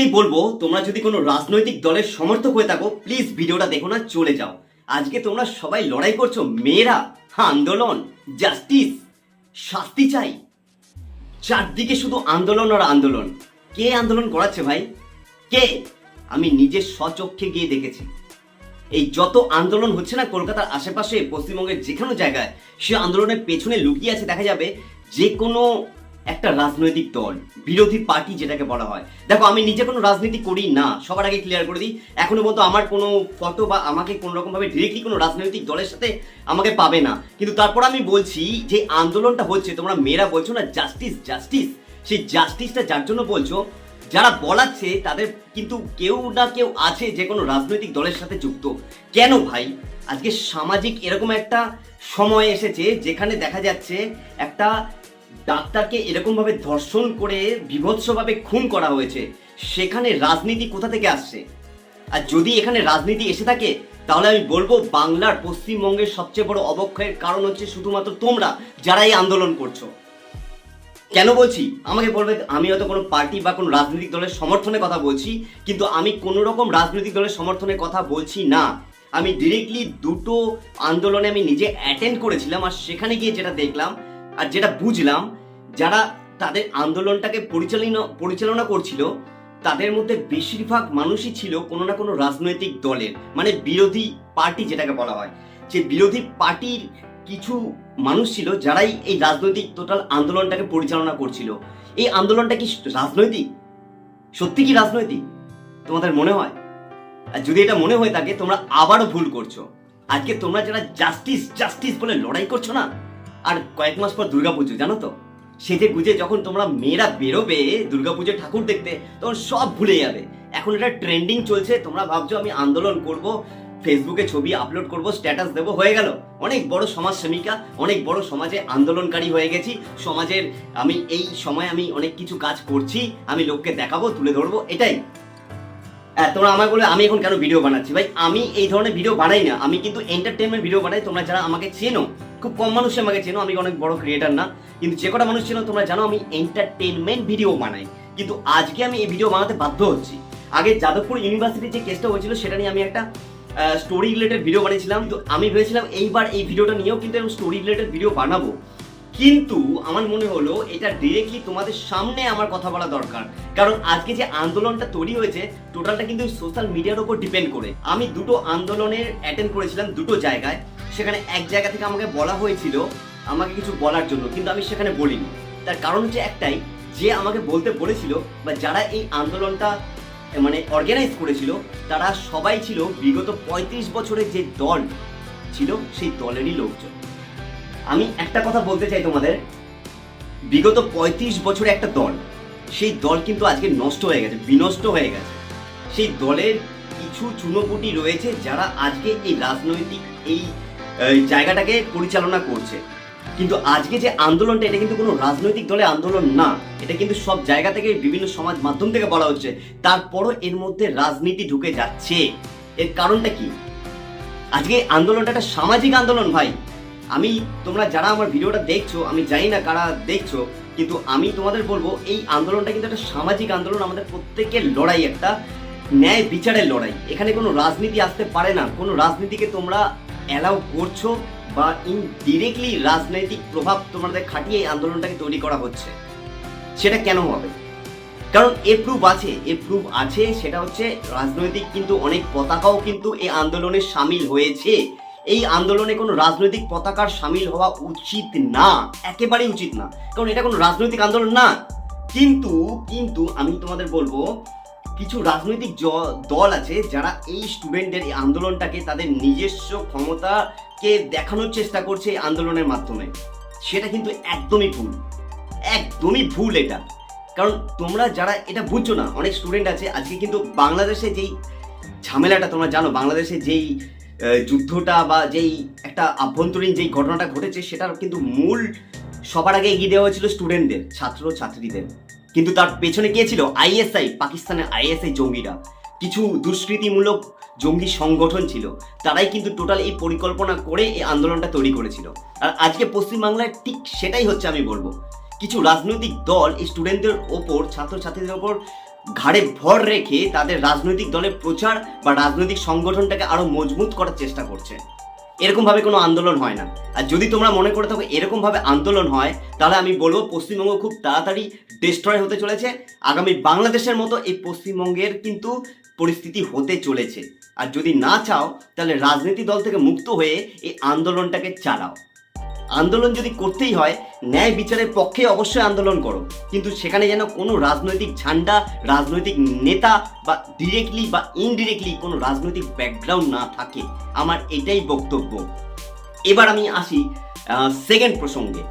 শুরুতেই বলবো, তোমরা যদি কোনো রাজনৈতিক দলের সমর্থক হয়ে থাকো প্লিজ ভিডিওটা দেখো না, চলে যাও। আজকে তোমরা সবাই লড়াই করছো, মেয়েরা আন্দোলন, জাস্টিস, শাস্তি চাই, চারদিকে শুধু আন্দোলন আর আন্দোলন। কে আন্দোলন করাচ্ছে ভাই? কে? আমি নিজের স্বচক্ষে গিয়ে দেখেছি। এই যত আন্দোলন হচ্ছে না কলকাতার আশেপাশে, পশ্চিমবঙ্গের যে কোনো জায়গায়, সে আন্দোলনের পেছনে লুকিয়ে আছে দেখা যাবে যে কোনো একটা রাজনৈতিক দল, বিরোধী পার্টি যেটাকে বলা হয়। দেখো, আমি নিজে কোনো রাজনীতি করি না, সবার আগে ক্লিয়ার করে দিই। এখনো পর্যন্ত আমার কোনো ফটো বা আমাকে কোনো রকমভাবে ডিরেক্টলি কোনো রাজনৈতিক দলের সাথে আমাকে পাবে না, কিন্তু তারপর আমি বলছি যে আন্দোলনটা হচ্ছে, তোমরা মেয়েরা বলছো না জাস্টিস জাস্টিস, সেই জাস্টিসটা যার জন্য বলছো, যারা বলাচ্ছে তাদের কিন্তু কেউ না কেউ আছে যে কোনো রাজনৈতিক দলের সাথে যুক্ত। কেন ভাই? আজকে সামাজিক এরকম একটা সময় এসেছে যেখানে দেখা যাচ্ছে একটা ডাক্তারকে এরকমভাবে ধর্ষণ করে বীভৎসভাবে খুন করা হয়েছে। সেখানে রাজনীতি কোথা থেকে আসছে? আর যদি এখানে রাজনীতি এসে থাকে তাহলে আমি বলবো বাংলার, পশ্চিমবঙ্গের সবচেয়ে বড় অবক্ষয়ের কারণ হচ্ছে শুধুমাত্র তোমরা যারা এই আন্দোলন করছো। কেন বলছি আমাকে বলবে, আমি হয়তো কোনো পার্টি বা কোনো রাজনৈতিক দলের সমর্থনে কথা বলছি, কিন্তু আমি কোনো রকম রাজনৈতিক দলের সমর্থনের কথা বলছি না। আমি ডিরেক্টলি দুটো আন্দোলনে আমি নিজে অ্যাটেন্ড করেছিলাম, আর সেখানে গিয়ে যেটা দেখলাম আর যেটা বুঝলাম, যারা তাদের আন্দোলনটাকে পরিচালনা করছিল তাদের মধ্যে বেশিরভাগ মানুষই ছিল কোনো না কোনো রাজনৈতিক দলের, মানে বিরোধী পার্টি যেটাকে বলা হয়। যে বিরোধী পার্টির কিছু মানুষ ছিল যারাই এই রাজনৈতিক টোটাল আন্দোলনটাকে পরিচালনা করছিল। এই আন্দোলনটা কি রাজনৈতিক? সত্যি কি রাজনৈতিক তোমাদের মনে হয়? আর যদি এটা মনে হয়ে থাকে তোমরা আবারও ভুল করছো। আজকে তোমরা যারা জাস্টিস জাস্টিস বলে লড়াই করছো না, আর কয়েক মাস পর দুর্গাপুজো, জানো তো, সেজে গুজে যখন তোমরা মেয়েরা বেরোবে দুর্গাপুজো ঠাকুর দেখতে, তখন সব ভুলে যাবে। এখন এটা ট্রেন্ডিং চলছে, তোমরা ভাবছো আমি আন্দোলন করব, ফেসবুকে ছবি আপলোড করব, স্ট্যাটাস দেবো, হয়ে গেল। অনেক বড় সমাজ সেবিকা, অনেক বড় সমাজে আন্দোলনকারী হয়ে গেছি। সমাজের আমি এই সময় আমি অনেক কিছু কাজ করছি, আমি লোককে দেখাবো, তুলে ধরবো, এটাই। তোমরা আমাকে বলে আমি এখন কেন ভিডিও বানাচ্ছি? ভাই, আমি এই ধরনের ভিডিও বানাই না, আমি কিন্তু এন্টারটেনমেন্ট ভিডিও বানাই। তোমরা যারা আমাকে চেনো, খুব কম মানুষ আমাকে চেনো, আমি অনেক বড় ক্রিয়েটার না, কিন্তু যে কটা মানুষ চেনো তোমরা জানো আমি এন্টারটেনমেন্ট ভিডিও বানাই। কিন্তু আজকে আমি এই ভিডিও বানাতে বাধ্য হচ্ছি। আগে যাদবপুর ইউনিভার্সিটির যে কেসটা হয়েছিল সেটা নিয়ে আমি একটা স্টোরি রিলেটেড ভিডিও বানিয়েছিলাম। তো আমি ভেবেছিলাম এইবার এই ভিডিওটা নিয়েও কিন্তু স্টোরি রিলেটেড ভিডিও বানাবো, কিন্তু আমার মনে হলো এটা ডিরেক্টলি তোমাদের সামনে আমার কথা বলা দরকার। কারণ আজকে যে আন্দোলনটা তৈরি হয়েছে টোটালটা কিন্তু সোশ্যাল মিডিয়ার উপর ডিপেন্ড করে। আমি দুটো আন্দোলনের অ্যাটেন্ড করেছিলাম, দুটো জায়গায়। সেখানে এক জায়গা থেকে আমাকে বলা হয়েছিল আমাকে কিছু বলার জন্য, কিন্তু আমি সেখানে বলিনি। তার কারণ হচ্ছে একটাই, যে আমাকে বলতে বলেছিল বা যারা এই আন্দোলনটা মানে অর্গানাইজ করেছিল তারা সবাই ছিল বিগত 35 বছরের যে দল ছিল সেই দলেরই লোকজন। আমি একটা কথা বলতে চাই তোমাদের, বিগত 35 বছরে একটা দল, সেই দল কিন্তু আজকে নষ্ট হয়ে গেছে, বিনষ্ট হয়ে গেছে। সেই দলের কিছু চুনোপুটি রয়েছে যারা আজকে এই রাজনৈতিক এই জায়গাটাকে পরিচালনা করছে। কিন্তু আজকে যে আন্দোলনটা, এটা কিন্তু কোনো রাজনৈতিক দলের আন্দোলন না, এটা কিন্তু সব জায়গা থেকে বিভিন্ন সমাজ মাধ্যম থেকে বলা হচ্ছে। তারপরও এর মধ্যে রাজনীতি ঢুকে যাচ্ছে। এর কারণটা কি? আজকে আন্দোলনটা একটা সামাজিক আন্দোলন ভাই। আমি, তোমরা যারা আমার ভিডিওটা দেখছো, আমি জানি না কারা দেখছো, কিন্তু আমি তোমাদের বলবো এই আন্দোলনটা কিন্তু একটা সামাজিক আন্দোলন। আমাদের প্রত্যেকের লড়াই, একটা ন্যায় বিচারের লড়াই। এখানে কোনো রাজনীতি আসতে পারে না। কোনো রাজনীতিকে তোমরা অ্যালাউ করছো বা ইনডিরেক্টলি রাজনৈতিক প্রভাব তোমাদের খাটিয়ে এই আন্দোলনটাকে তৈরি করা হচ্ছে। সেটা কেন হবে? কারণ এর প্রুফ আছে, সেটা হচ্ছে রাজনৈতিক কিন্তু অনেক পতাকাও কিন্তু এই আন্দোলনে সামিল হয়েছে। এই আন্দোলনে কোনো রাজনৈতিক পতাকার সামিল হওয়া উচিত না, একেবারেই উচিত না, কারণ এটা কোনো রাজনৈতিক আন্দোলন না। কিন্তু আমি তোমাদের বলবো, কিছু রাজনৈতিক দল আছে যারা এই স্টুডেন্টদের এই আন্দোলনটাকে তাদের নিজস্ব ক্ষমতাকে দেখানোর চেষ্টা করছে এই আন্দোলনের মাধ্যমে। সেটা কিন্তু একদমই ভুল এটা। কারণ তোমরা যারা এটা বুঝছো না, অনেক স্টুডেন্ট আছে আজকে কিন্তু বাংলাদেশে যেই ঝামেলাটা তোমরা জানো, বাংলাদেশে যেই যুদ্ধটা বা যেই একটা আভ্যন্তরীণ যেই ঘটনাটা ঘটেছে, সেটার কিন্তু মূল সবার আগে এগিয়ে দেওয়া হয়েছিল স্টুডেন্টদের, ছাত্র ছাত্রীদের। কিন্তু তার পেছনে কে ছিল? আইএসআই, পাকিস্তানের আইএসআই জঙ্গিরা, কিছু দুষ্কৃতিমূলক জঙ্গি সংগঠন ছিল। তারাই কিন্তু টোটাল এই পরিকল্পনা করে এই আন্দোলনটা তৈরি করেছিল। আর আজকে পশ্চিমবাংলায় ঠিক সেটাই হচ্ছে। আমি বলবো কিছু রাজনৈতিক দল এই স্টুডেন্টদের ওপর, ছাত্রছাত্রীদের ওপর ঘাড়ে ভর রেখে তাদের রাজনৈতিক দলের প্রচার বা রাজনৈতিক সংগঠনটাকে আরো মজবুত করার চেষ্টা করছে। এরকম ভাবে কোনো আন্দোলন হয় না। আর যদি তোমরা মনে করে থাকো এরকম ভাবে আন্দোলন হয়, তাহলে আমি বলবো পশ্চিমবঙ্গ খুব তাড়াতাড়ি ডিস্ট্রয় হতে চলেছে। আগামী বাংলাদেশের মতো এই পশ্চিমবঙ্গের কিন্তু পরিস্থিতি হতে চলেছে। আর যদি না চাও তাহলে রাজনীতি দল থেকে মুক্ত হয়ে এই আন্দোলনটাকে চালাও। আন্দোলন যদি করতেই হয় ন্যায় বিচারের পক্ষে অবশ্যই আন্দোলন করো, কিন্তু সেখানে যেন কোনো রাজনৈতিক ঝান্ডা, রাজনৈতিক নেতা বা ডিরেক্টলি বা ইনডিরেক্টলি কোনো রাজনৈতিক ব্যাকগ্রাউন্ড না থাকে। আমার এটাই বক্তব্য। এবার আমি আসি সেকেন্ড প্রসঙ্গে,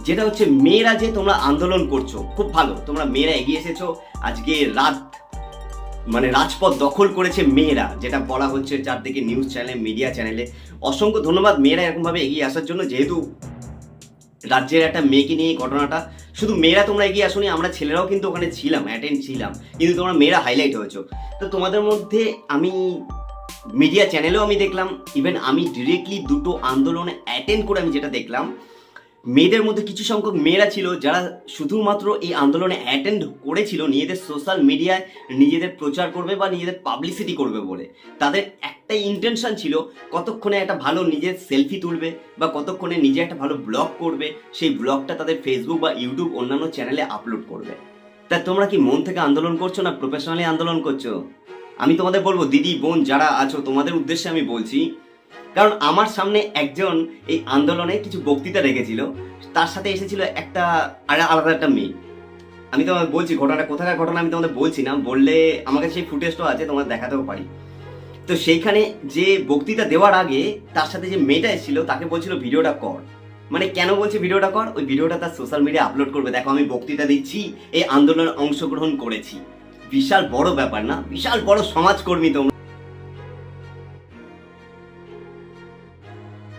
যেটা হচ্ছে মেয়েরা যে তোমরা আন্দোলন করছো, খুব ভালো, তোমরা মেয়েরা এগিয়ে এসেছো। আজকে রাজপথ দখল করেছে মেয়েরা, যেটা বলা হচ্ছে চারদিকে নিউজ চ্যানেলে, মিডিয়া চ্যানেলে। অসংখ্য ধন্যবাদ মেয়েরা এরকমভাবে এগিয়ে আসার জন্য। যেহেতু রাজ্যের একটা মেয়েকে নিয়ে ঘটনাটা, শুধু মেয়েরা তোমরা এগিয়ে আসোনি, আমরা ছেলেরাও কিন্তু ওখানে ছিলাম, অ্যাটেন্ড ছিলাম, কিন্তু তোমরা মেয়েরা হাইলাইট হয়েছো। তো তোমাদের মধ্যে আমি মিডিয়া চ্যানেলেও আমি দেখলাম, ইভেন আমি ডিরেক্টলি দুটো আন্দোলনে অ্যাটেন্ড করে আমি যেটা দেখলাম, মেয়েদের মধ্যে কিছু সংখ্যক মেয়েরা ছিল যারা শুধুমাত্র এই আন্দোলনে অ্যাটেন্ড করেছিল নিজেদের সোশ্যাল মিডিয়ায় নিজেদের প্রচার করবে বা নিজেদের পাবলিসিটি করবে বলে। তাদের একটাই ইন্টেনশন ছিল কতক্ষণে একটা ভালো নিজের সেলফি তুলবে বা কতক্ষণে নিজে একটা ভালো ব্লগ করবে, সেই ব্লগটা তাদের ফেসবুক বা ইউটিউব অন্যান্য চ্যানেলে আপলোড করবে। তা তোমরা কি মন থেকে আন্দোলন করছো না প্রফেশনালি আন্দোলন করছো? আমি তোমাদের বলবো, দিদি বোন যারা আছো তোমাদের উদ্দেশ্যে আমি বলছি, কারণ আমার সামনে একজন এই আন্দোলনে কিছু বক্তৃতা রেখেছিল, তার সাথে এসেছিল একটা আলাদা একটা মেয়ে। আমি তোমাদের বলছি ঘটনাটা কোথাকার ঘটনা আমি তোমাদের বলছি না, বললে আমাকে সেই ফুটেজটাও আছে, তোমাদের দেখাতেও পারি। তো সেইখানে যে বক্তৃতা দেওয়ার আগে তার সাথে যে মেয়েটা এসেছিল তাকে বলছিল ভিডিওটা কর। মানে কেন বলছে ভিডিওটা কর? ওই ভিডিওটা তার সোশ্যাল মিডিয়া আপলোড করবে, দেখো আমি বক্তৃতা দিচ্ছি, এই আন্দোলনে অংশগ্রহণ করেছি। বিশাল বড় ব্যাপার না? বিশাল বড় সমাজকর্মী তোমরা।